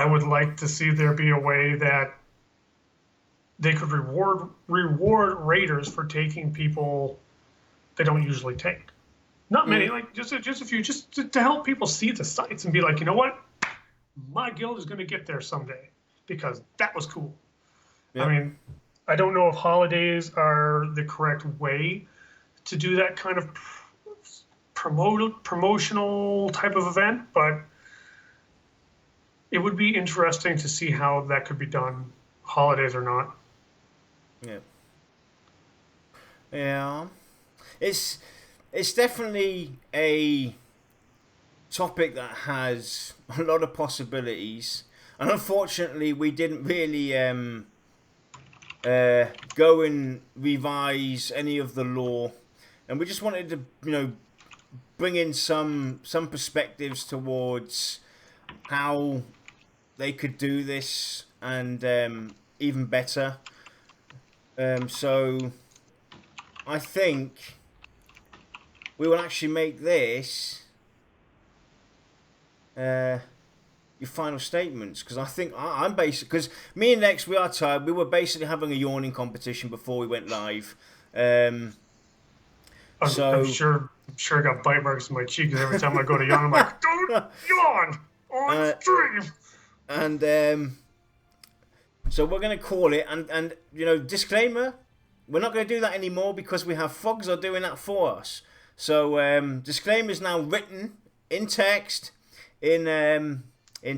would like to see there be a way that they could reward raiders for taking people they don't usually take. Not many, like just a few, just to help people see the sites and be like, you know what, my guild is going to get there someday because that was cool. Yep. I mean, I don't know if holidays are the correct way to do that kind of promotional type of event, but it would be interesting to see how that could be done, holidays or not. Yeah. Yeah. It's definitely a topic that has a lot of possibilities, and unfortunately we didn't really go and revise any of the lore, and we just wanted to, you know, bring in some perspectives towards how they could do this and even better. So I think we will actually make this your final statements, because I think I'm basically, because me and Lex, we are tired. We were basically having a yawning competition before we went live. I'm sure I got bite marks in my cheeks every time I go to yawn. I'm like, don't yawn on stream. And so we're going to call it, and you know, disclaimer, we're not going to do that anymore because we have Fogs are doing that for us. So disclaimer is now written in text in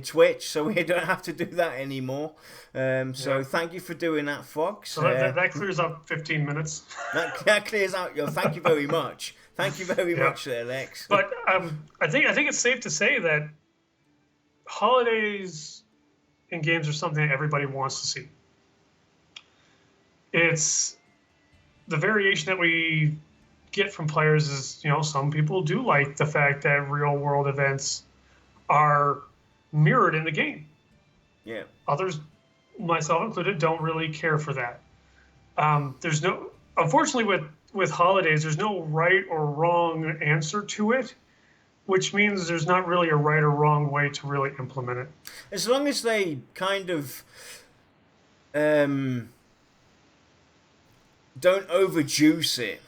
Twitch, so we don't have to do that anymore. So thank you for doing that, Fox. So that clears up 15 minutes. that clears out. Thank you very much. Thank you very much there, Lex. But I think it's safe to say that holidays in games are something that everybody wants to see. It's the variation that we get from players is, you know, some people do like the fact that real world events are mirrored in the game. Yeah. Others, myself included, don't really care for that. Unfortunately, with holidays, there's no right or wrong answer to it, which means there's not really a right or wrong way to really implement it. As long as they kind of don't overjuice it,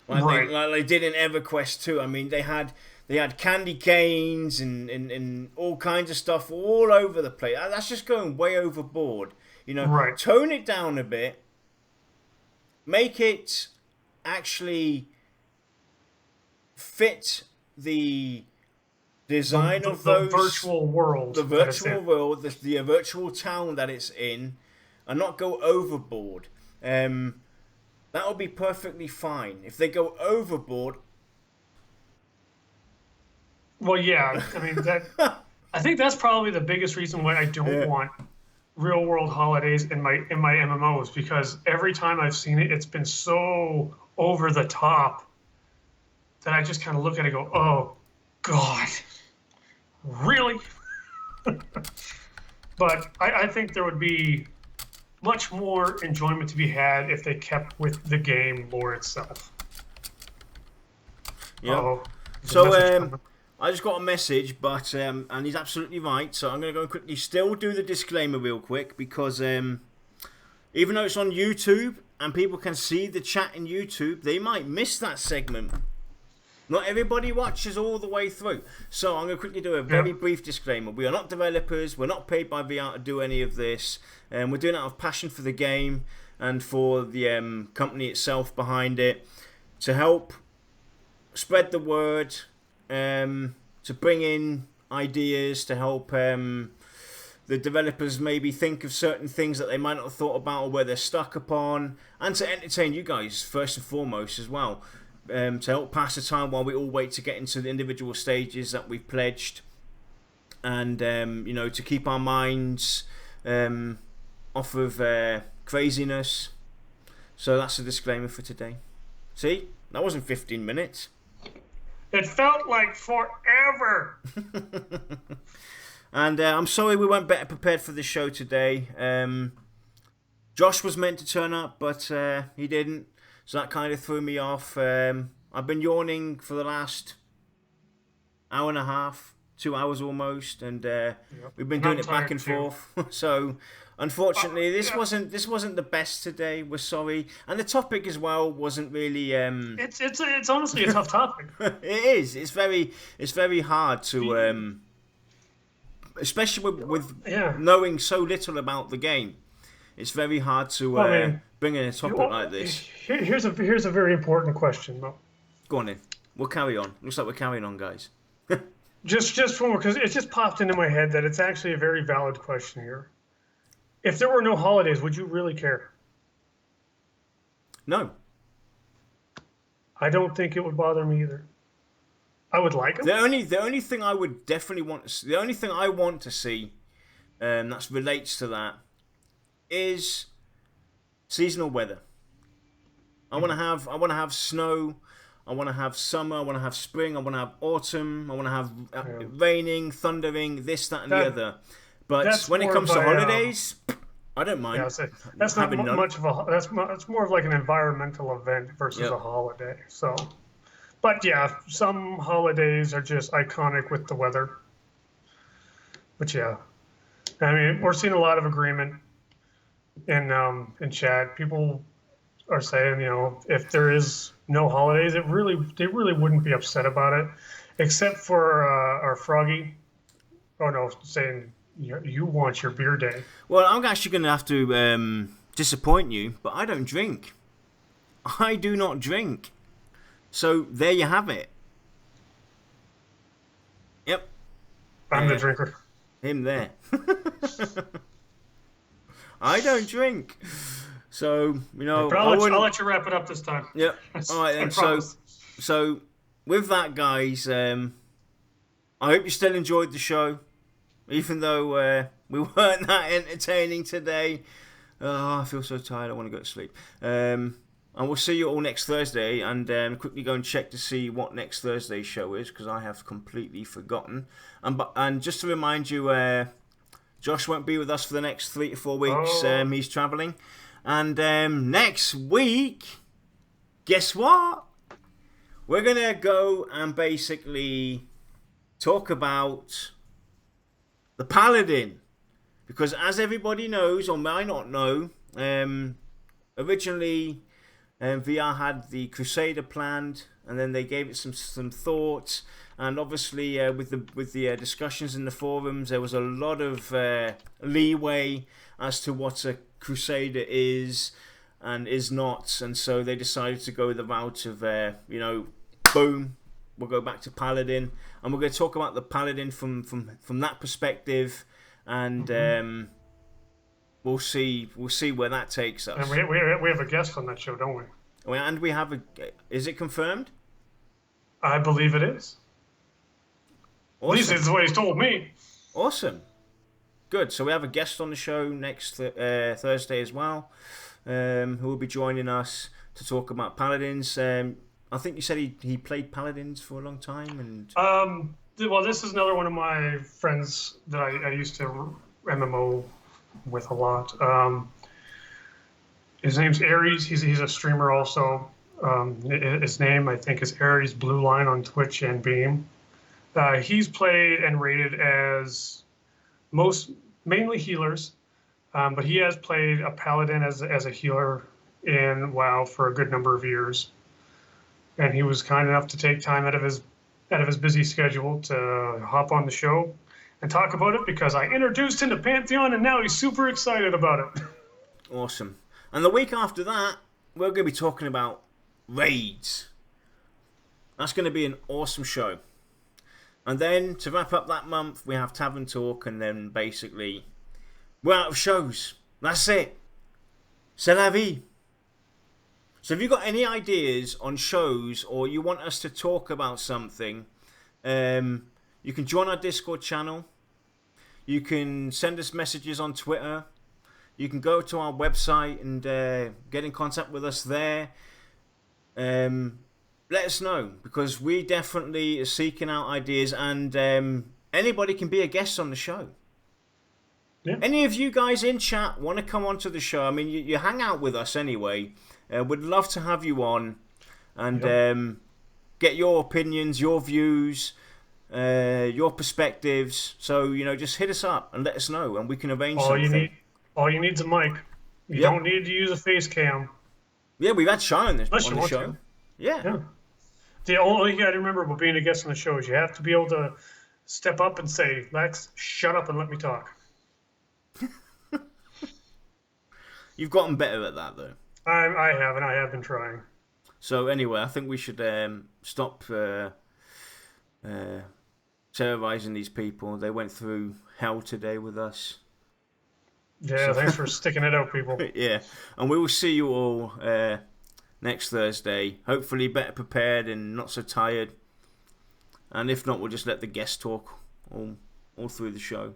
like they did in EverQuest 2. I mean, they had candy canes and all kinds of stuff all over the place. That's just going way overboard. You know, Tone it down a bit. Make it actually fit the design of those virtual world, the virtual world, the virtual town that it's in, and not go overboard. That'll be perfectly fine. If they go overboard, well, yeah, I mean that. I think that's probably the biggest reason why I don't want real world holidays in my MMOs, because every time I've seen it, it's been so over the top that I just kind of look at it and go, oh God, really? But I think there would be much more enjoyment to be had if they kept with the game lore itself. Yeah. So I just got a message, but and he's absolutely right. So I'm going to go quickly. Still do the disclaimer real quick, because even though it's on YouTube and people can see the chat in YouTube, they might miss that segment. Not everybody watches all the way through. So I'm going to quickly do a very brief disclaimer. We are not developers. We're not paid by VR to do any of this. We're doing it out of passion for the game and for the company itself behind it, to help spread the word, to bring in ideas, to help the developers maybe think of certain things that they might not have thought about or where they're stuck upon, and to entertain you guys first and foremost as well. To help pass the time while we all wait to get into the individual stages that we've pledged, and you know, to keep our minds off of craziness. So that's a disclaimer for today. See, that wasn't 15 minutes. It felt like forever. And I'm sorry we weren't better prepared for the show today. Josh was meant to turn up, but he didn't, so that kind of threw me off. I've been yawning for the last hour and a half, 2 hours almost, and we've been doing it back and forth. So unfortunately, this wasn't the best today. We're sorry, and the topic as well wasn't really. It's honestly a tough topic. It is. It's very hard to, especially with knowing so little about the game. It's very hard to bring in a topic like this. Here's a very important question, though. Go on in. We'll carry on. Looks like we're carrying on, guys. Just for because it just popped into my head that it's actually a very valid question here. If there were no holidays, would you really care? No. I don't think it would bother me either. I would like them. The only thing I would definitely want to see, the only thing I want to see, that relates to that, is seasonal weather. I want to have snow. I want to have summer. I want to have spring. I want to have autumn. I want to have raining, thundering, this, that, and the other. But when it comes to holidays, I don't mind. Yeah, that's not much of a. That's more of like an environmental event versus a holiday. So, but yeah, some holidays are just iconic with the weather. But yeah, I mean, we're seeing a lot of agreement in chat. People are saying, if there is no holidays, they really wouldn't be upset about it, except for our Froggy. Oh no, saying you want your beer day. Well, I'm actually going to have to disappoint you, but I don't drink. I do not drink. So there you have it. Yep. I'm the drinker. Him there. I don't drink. So, but I'll let you wrap it up this time. Yeah. All right, then. So with that, guys, I hope you still enjoyed the show, even though we weren't that entertaining today. Oh, I feel so tired. I want to go to sleep. And we'll see you all next Thursday. And quickly go and check to see what next Thursday's show is, because I have completely forgotten. And just to remind you, Josh won't be with us for the next 3 to 4 weeks. He's travelling. And next week, guess what? We're going to go and basically talk about the Paladin. Because as everybody knows, or might not know, originally VR had the Crusader planned, and then they gave it some thought. And obviously, with the discussions in the forums, there was a lot of leeway as to what a Crusader is and is not, and so they decided to go the route of boom, we'll go back to Paladin, and we're going to talk about the Paladin from that perspective, and we'll see where that takes us. And we have a guest on that show, don't we? And we have is it confirmed? I believe it is. Awesome. At least it's the way he's told me. Awesome. Good. So we have a guest on the show next Thursday as well, who will be joining us to talk about Paladins. I think you said he played Paladins for a long time, and well, this is another one of my friends that I used to MMO with a lot. His name's Aries. He's a streamer also. His name, I think, is Aries Blue Line on Twitch and Beam. He's played and rated as mainly healers, but he has played a paladin as a healer in WoW for a good number of years, and he was kind enough to take time out of his busy schedule to hop on the show and talk about it, because I introduced him to Pantheon and now he's super excited about it. Awesome. And the week after that, we're going to be talking about raids. That's going to be an awesome show. And then, to wrap up that month, we have Tavern Talk, and then basically, we're out of shows. That's it. C'est la vie. So if you've got any ideas on shows, or you want us to talk about something, you can join our Discord channel. You can send us messages on Twitter. You can go to our website and get in contact with us there. Let us know, because we definitely are seeking out ideas, and anybody can be a guest on the show. Yeah. Any of you guys in chat want to come onto the show? I mean, you hang out with us anyway. We'd love to have you on and get your opinions, your views, your perspectives. So, just hit us up and let us know, and we can arrange something. All you need is a mic. You don't need to use a face cam. Yeah, we've had Shy on the show. To. Yeah. The only thing I remember about being a guest on the show is you have to be able to step up and say, Lex, shut up and let me talk. You've gotten better at that, though. I have, and I have been trying. So anyway, I think we should stop terrorizing these people. They went through hell today with us. Yeah, thanks for sticking it out, people. Yeah, and we will see you all next Thursday. Hopefully better prepared and not so tired. And if not, we'll just let the guests talk all through the show.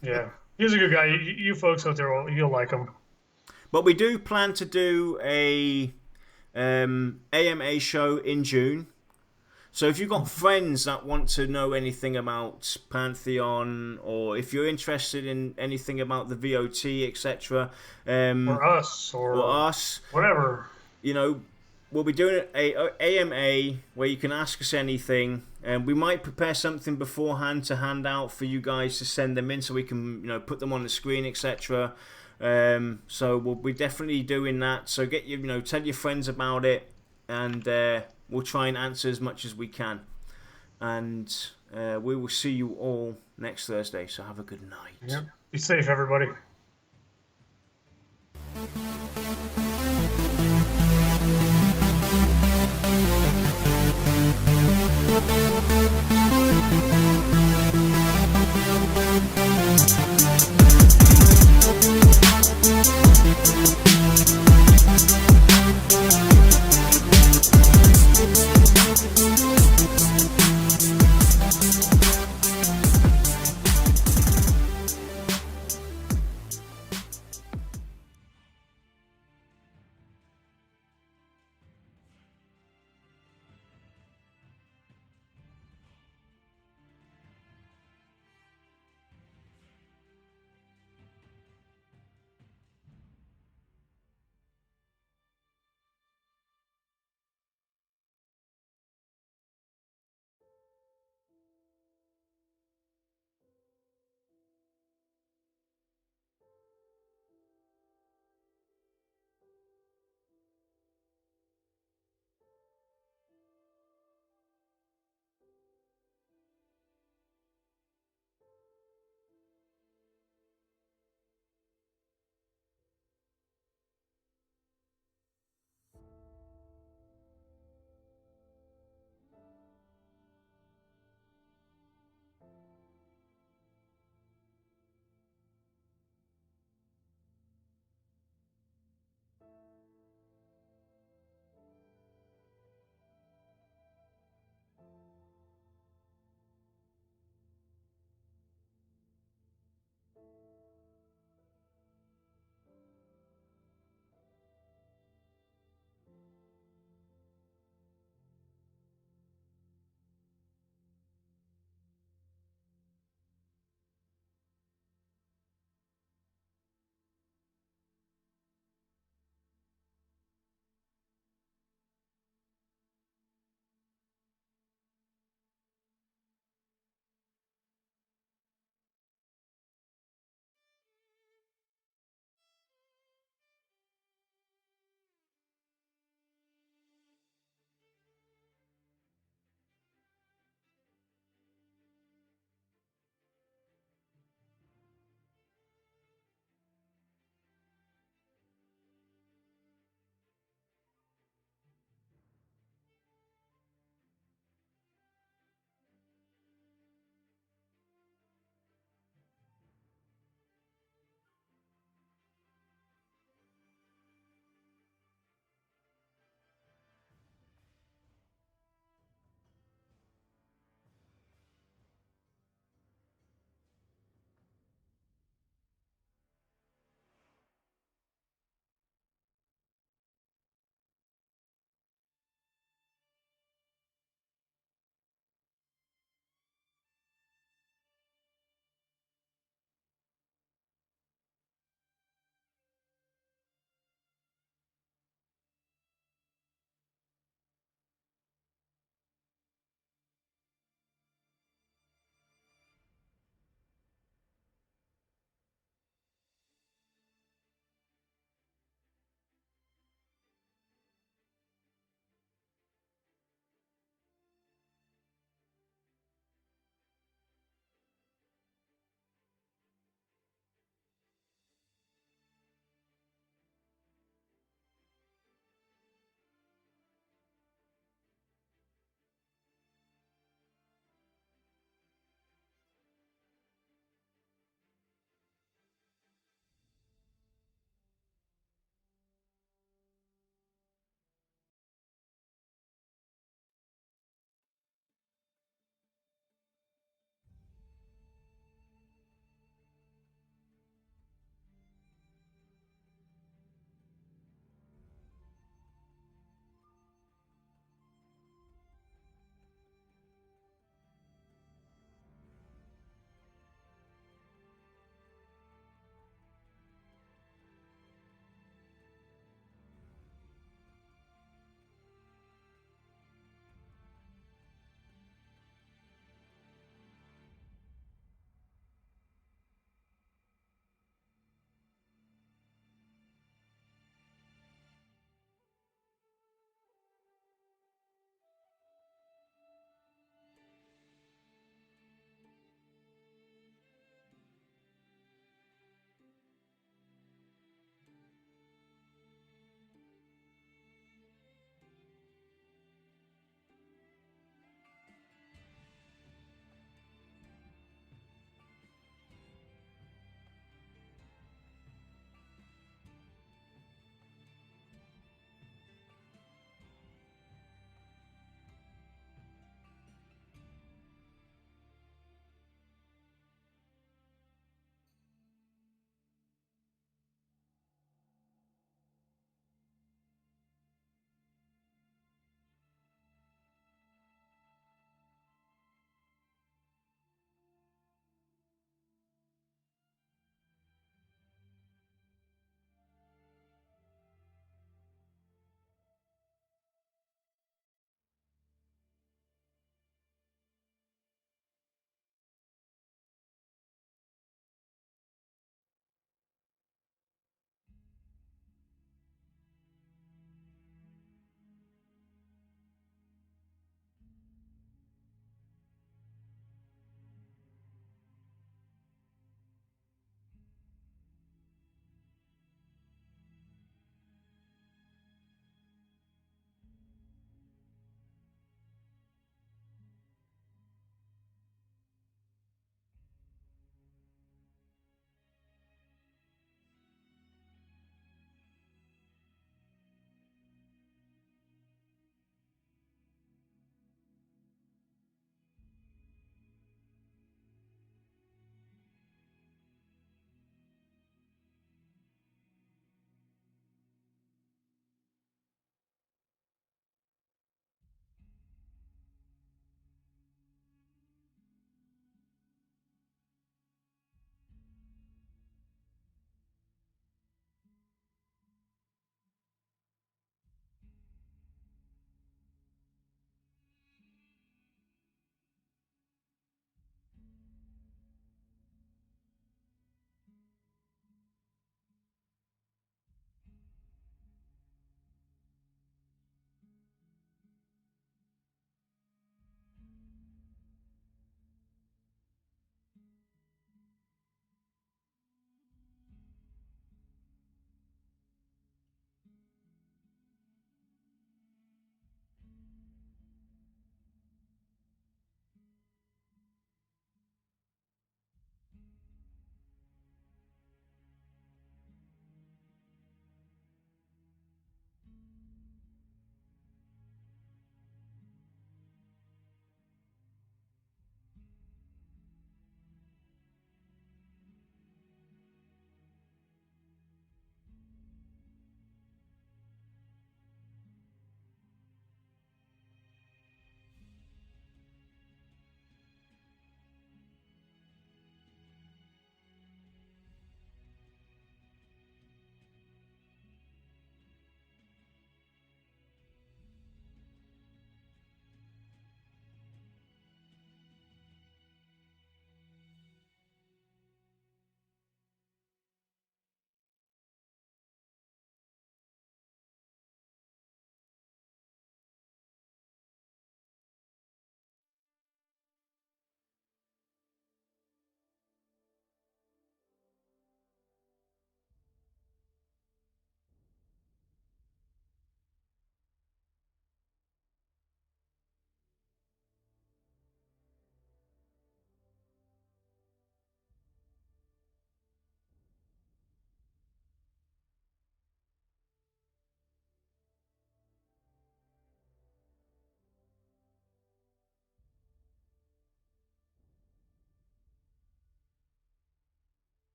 Yeah, he's a good guy. You folks out there, you'll like him. But we do plan to do a AMA show in June. So if you've got friends that want to know anything about Pantheon, or if you're interested in anything about the VOT, etc., or us, whatever, we'll be doing a AMA where you can ask us anything, and we might prepare something beforehand to hand out for you guys to send them in, so we can put them on the screen, etc. So we'll be definitely doing that. So get tell your friends about it, and we'll try and answer as much as we can. And we will see you all next Thursday. So have a good night. Yep. Be safe, everybody.